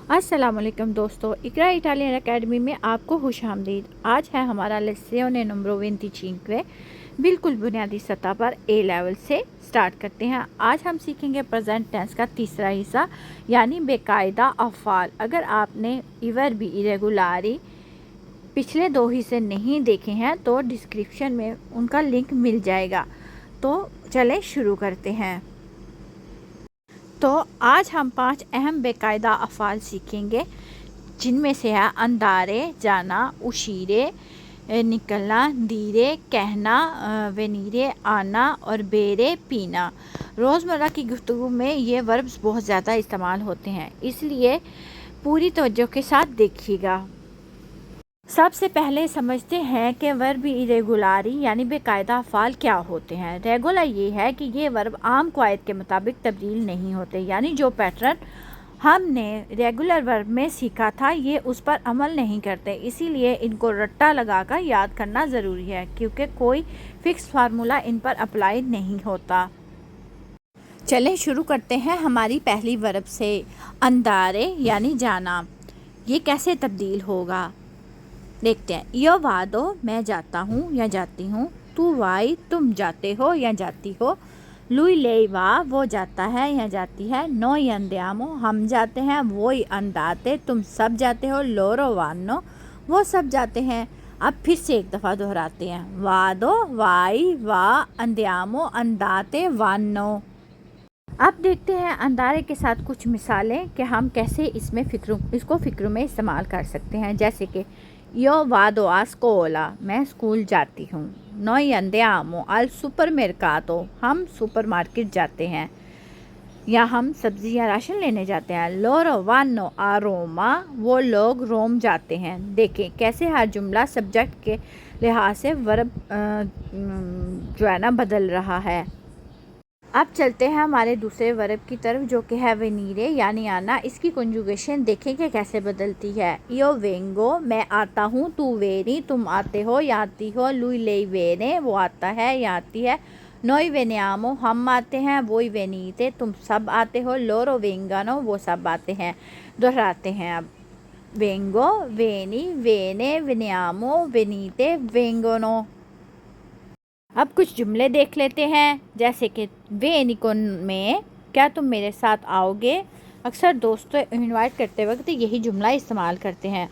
अस्सलामुअलैकुम दोस्तों, इकरा Italian academy में आपको खुश आमदीद। आज है हमारा लेसियोने नंबर 25, बिल्कुल बुनियादी सतह पर ए लेवल से स्टार्ट करते हैं। आज हम सीखेंगे प्रेजेंट टेंस का तीसरा हिस्सा यानी बेकायदा अफ़ाल। अगर आपने इवर भी इरेगुलारी पिछले दो हिस्से नहीं देखे हैं तो डिस्क्रिप्शन में उनका लिंक मिल जाएगा। तो चलें शुरू करते हैं। तो आज हम 5 अहम बेकायदा अफ़ाल सीखेंगे, जिनमें से है अंदारे, जाना, उशीरे, निकलना, दीरे, कहना, वेनीरे, आना और बेरे, पीना। रोज़मर्रा की गुफ्तगू में ये वर्ब्स बहुत ज़्यादा इस्तेमाल होते हैं, इसलिए पूरी तवज्जो के साथ देखिएगा। सबसे पहले समझते हैं कि वर्ब इरेगुलारी यानी बेकायदा अफ़ाल क्या होते हैं। रेगुलर ये है कि ये वर्ब आम क़वायद के मुताबिक तब्दील नहीं होते, यानी जो पैटर्न हमने रेगुलर वर्ब में सीखा था ये उस पर अमल नहीं करते। इसीलिए इनको रट्टा लगाकर याद करना ज़रूरी है, क्योंकि कोई फ़िक्स फार्मूला इन पर अप्लाई नहीं होता। चलें शुरू करते हैं हमारी पहली वर्ब से। अंदारे यानी जाना, ये कैसे तब्दील होगा देखते हैं। यो वादो, मैं जाता हूँ या जाती हूँ। तू वाई, तुम जाते हो या जाती हो। लुई ले वा, वो जाता है या जाती है। नोई अंदियामो, हम जाते हैं। वोई अंदाते, तुम सब जाते हो। लोरो वानो, वो सब जाते हैं। अब फिर से एक दफ़ा दोहराते हैं। वादो, वाई, वा, अंदियामो, अंदाते, वानो। अब देखते हैं अंदारे के साथ कुछ मिसालें कि हम कैसे इसको फ़िक्र में इस्तेमाल कर सकते हैं। जैसे कि यो वादो आ स्कोला, मैं स्कूल जाती हूँ। नोई अंदियामो अल सुपरमेर्कातो, हम सुपरमार्केट जाते हैं या हम सब्ज़ी या राशन लेने जाते हैं। लोरो वानो आ रोमा, वो लोग रोम जाते हैं। देखें कैसे हर जुमला सब्जेक्ट के लिहाज से वर्ब जो है ना बदल रहा है। अब चलते हैं हमारे दूसरे वर्ब की तरफ, जो कि है वेनीरे यानी आना। इसकी कंजुगेशन देखें कि कैसे बदलती है। यो वेंगो, मैं आता हूँ। तू वेनी, तुम आते हो या आती हो। लुई ले वेने, वो आता है या आती है। नोई वेनियामो, हम आते हैं। वोई वेनीते, तुम सब आते हो। लोरो वेंगानो, वो सब आते हैं। दोहराते हैं अब। वेंगो, वेनी, वेने, वेनियामो, वेनीते, वेंगोनो। अब कुछ जुमले देख लेते हैं, जैसे कि वे निकोन में, क्या तुम मेरे साथ आओगे। अक्सर दोस्तों इनवाइट करते वक्त यही जुमला इस्तेमाल करते हैं।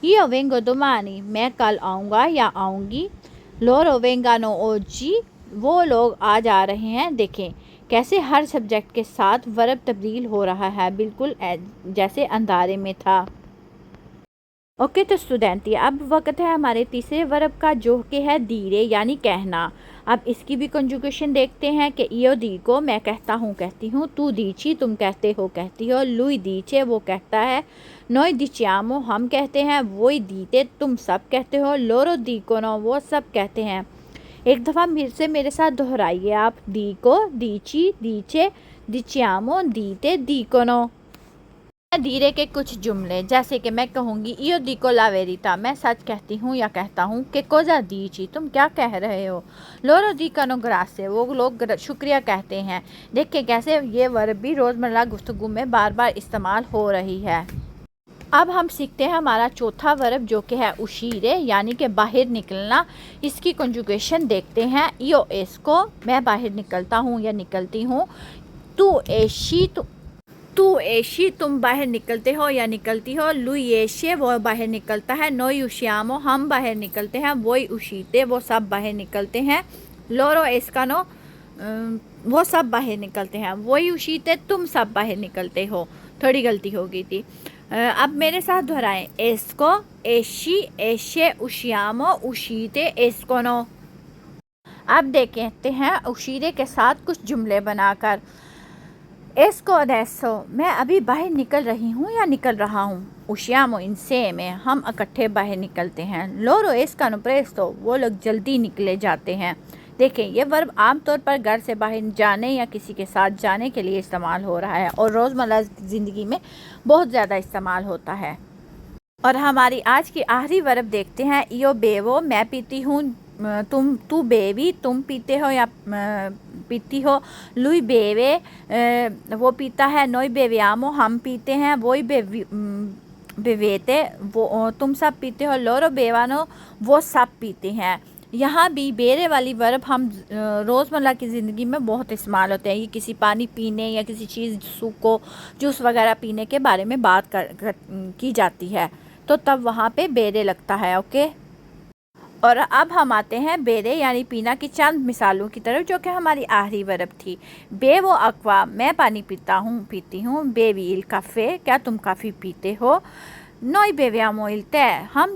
ये वेंगो दोमानी, मैं कल आऊँगा या आऊँगी। लोरो वेंगानो ओजी, वो लोग आज आ रहे हैं। देखें कैसे हर सब्जेक्ट के साथ वर्ब तब्दील हो रहा है, बिल्कुल जैसे अंदारे में था। ओके तो स्टूडेंटी, अब वक्त है हमारे तीसरे वर्ब का, जो कि है दीरे यानी कहना। अब इसकी भी कंजुगेशन देखते हैं कि इयो दी को, मैं कहता हूँ कहती हूँ। तू दीची, तुम कहते हो कहती हो। लुई दीचे, वो कहता है। नोई दीचियामो, हम कहते हैं। वोई दीते, तुम सब कहते हो। लोरो दी को नो, वो सब कहते हैं। एक दफ़ा फिर से मेरे साथ दोहराइए आप। दी को, दीची, दीचे, दीचियामो, दीते, दी को नो। धीरे के कुछ जुमले, जैसे कि मैं कहूँगी इयो दिको ला वेरिता, मैं सच कहती हूँ या कहता हूँ। कि कोजा दीची, तुम क्या कह रहे हो। लोरो दी कनो ग्रासे, वो लोग शुक्रिया कहते हैं। देखिए कैसे ये वर्ब भी रोज़मर्रा गुफ्तगू में बार बार इस्तेमाल हो रही है। अब हम सीखते हैं हमारा चौथा वर्ब, जो कि है उशीरे यानी कि बाहर निकलना। इसकी कंजुगेशन देखते हैं। इयो एस्को, मैं बाहर निकलता हूँ या निकलती हूँ। तू एशी, तुम बाहर निकलते हो या निकलती हो। लुई एशे, वो बाहर निकलता है। नोई उशियामो, हम बाहर निकलते हैं। वोई उशीते, वो सब बाहर निकलते हैं। लोरो एस्कानो, वो सब बाहर निकलते हैं। वोई उशीते, तुम सब बाहर निकलते हो। थोड़ी गलती हो गई थी। अब मेरे साथ दोहराएं। एस्को, एशी, एशे, उशियामो, उशीते, एस्कोनो। अब देखते हैं उशीरे के साथ कुछ जुमले बनाकर। एस्को अडेसो, मैं अभी बाहर निकल रही हूँ या निकल रहा हूँ। उशियामो इनसे में, हम इकट्ठे बाहर निकलते हैं। लोरो एस्कानो प्रेस्तो, वो लोग जल्दी निकले जाते हैं। देखें ये वर्ब आमतौर पर घर से बाहर जाने या किसी के साथ जाने के लिए इस्तेमाल हो रहा है और रोज़मर्रा ज़िंदगी में बहुत ज़्यादा इस्तेमाल होता है। और हमारी आज की आखिरी वर्ब देखते हैं। इयो बेवो, मैं पीती हूँ। तू बेबी, तुम पीते हो या پیتی ہو. lui beve وہ پیتا ہے. noi beviamo ہم پیتے ہیں. voi bevete وہ تم سب پیتے ہو. loro bevono وہ سب پیتے ہیں. یہاں بھی بیرے والی ورب ہم روزمرہ کی زندگی میں بہت استعمال ہوتے ہیں. یہ کسی پانی پینے یا کسی چیز سوپ کو جوس وغیرہ پینے کے بارے میں بات کی جاتی ہے تو تب وہاں پہ بیرے لگتا ہے. اوکے. اور اب ہم آتے ہیں بیرے یعنی پینا کی چند مثالوں کی طرف جو کہ ہماری آخری ورب تھی. بیوو اکوا میں پانی پیتی ہوں. بیوی il caffè کیا تم کافی پیتے ہو. noi beviamo il tè ہم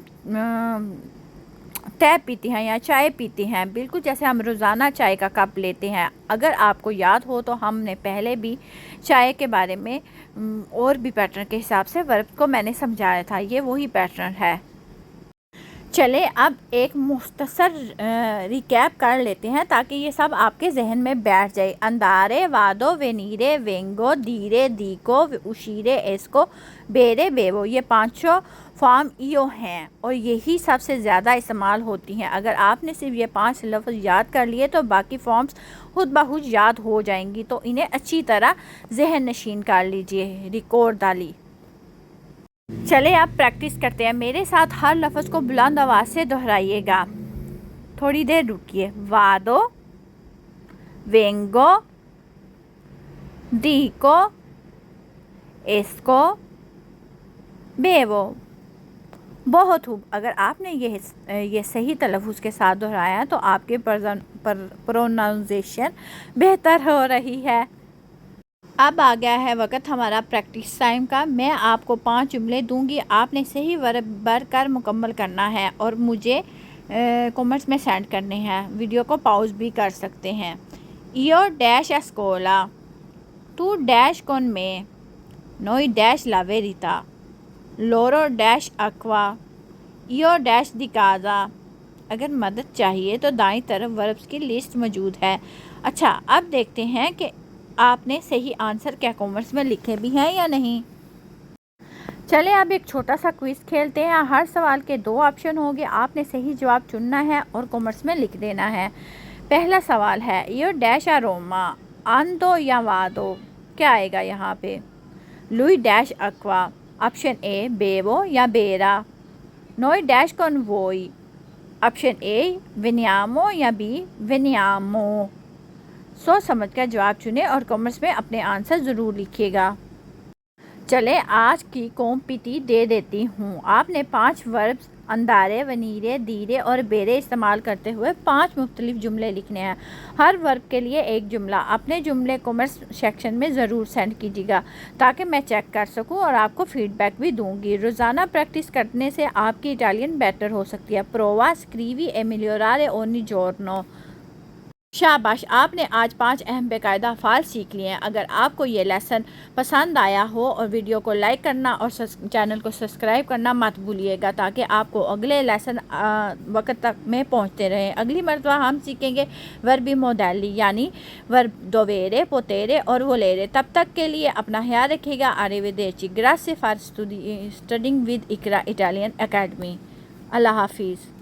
تے پیتے ہیں یا چائے پیتے ہیں. بالکل جیسے ہم روزانہ چائے کا کپ لیتے ہیں. اگر آپ کو یاد ہو تو ہم نے پہلے بھی چائے کے بارے میں اور بھی پیٹرن کے حساب سے ورب کو میں نے سمجھایا تھا. یہ وہی پیٹرن ہے. چلے اب ایک مختصر ریکیپ کر لیتے ہیں تاکہ یہ سب آپ کے ذہن میں بیٹھ جائے. اندارے وادو وینیرے وینگو دیرے دیکو اشیرے ایسکو بیرے بیوو یہ پانچوں فارم ایو ہیں اور یہی سب سے زیادہ استعمال ہوتی ہیں. اگر آپ نے صرف یہ 5 لفظ یاد کر لیے تو باقی فارمز خود بخود یاد ہو جائیں گی. تو انہیں اچھی طرح ذہن نشین کر لیجئے. ریکارڈ ڈالی. چلے اب پریکٹس کرتے ہیں. میرے ساتھ ہر لفظ کو بلند آواز سے دہرائیے گا. تھوڑی دیر رکیے. وادو وینگو دیکو ایسکو بیوو. بہت خوب. اگر آپ نے یہ صحیح تلفظ کے ساتھ دہرایا تو آپ کی پروناؤنسیشن بہتر ہو رہی ہے. اب آ گیا ہے وقت ہمارا پریکٹس ٹائم کا. میں آپ کو 5 جملے دوں گی. آپ نے صحیح ورب بھر کر مکمل کرنا ہے اور مجھے کمنٹس میں سینڈ کرنے ہیں. ویڈیو کو پاؤز بھی کر سکتے ہیں. Io dash a scuola. Tu dash con me. Noi dash la verità. Loro dash acqua. Io dash di casa. اگر مدد چاہیے تو دائیں طرف وربس کی لسٹ موجود ہے. اچھا اب دیکھتے ہیں کہ آپ نے صحیح آنسر کیا کامنٹس میں لکھے بھی ہیں یا نہیں. چلے اب ایک چھوٹا سا کوئز کھیلتے ہیں. ہر سوال کے 2 آپشن ہوں گے. آپ نے صحیح جواب چننا ہے اور کامنٹس میں لکھ دینا ہے. پہلا سوال ہے Io dash a Roma. آندو یا وادو کیا آئے گا یہاں پہ. lui dash acqua. Option A بیوو یا بیرا. noi dash con voi. Option A veniamo یا بی veniamo. سوچ سمجھ کر جواب چنیں اور کامنٹس میں اپنے آنسر ضرور لکھیے گا. چلے آج کی کمپٹی دے دیتی ہوں. آپ نے 5 وربس اندارے ونیرے دیرے اور بیرے استعمال کرتے ہوئے 5 مختلف جملے لکھنے ہیں. ہر ورب کے لیے ایک جملہ. اپنے جملے کامنٹس سیکشن میں ضرور سینڈ کیجیے گا تاکہ میں چیک کر سکوں اور آپ کو فیڈ بیک بھی دوں گی. روزانہ پریکٹس کرنے سے آپ کی اٹالین بیٹر ہو سکتی ہے. prova scrivi e migliorare ogni giorno. شاباش. آپ نے آج 5 اہم باقاعدہ افعال سیکھ لیے ہیں. اگر آپ کو یہ لیسن پسند آیا ہو اور ویڈیو کو لائک کرنا اور چینل کو سبسکرائب کرنا مت بھولیے گا تاکہ آپ کو اگلے لیسن وقت تک میں پہنچتے رہیں. اگلی مرتبہ ہم سیکھیں گے وربی موڈیلی یعنی ورب دویرے پوتیرے اور وولیرے. تب تک کے لیے اپنا خیال رکھیے گا. arrivederci. grazie for studying with Iqra Italian Academy. اللہ حافظ.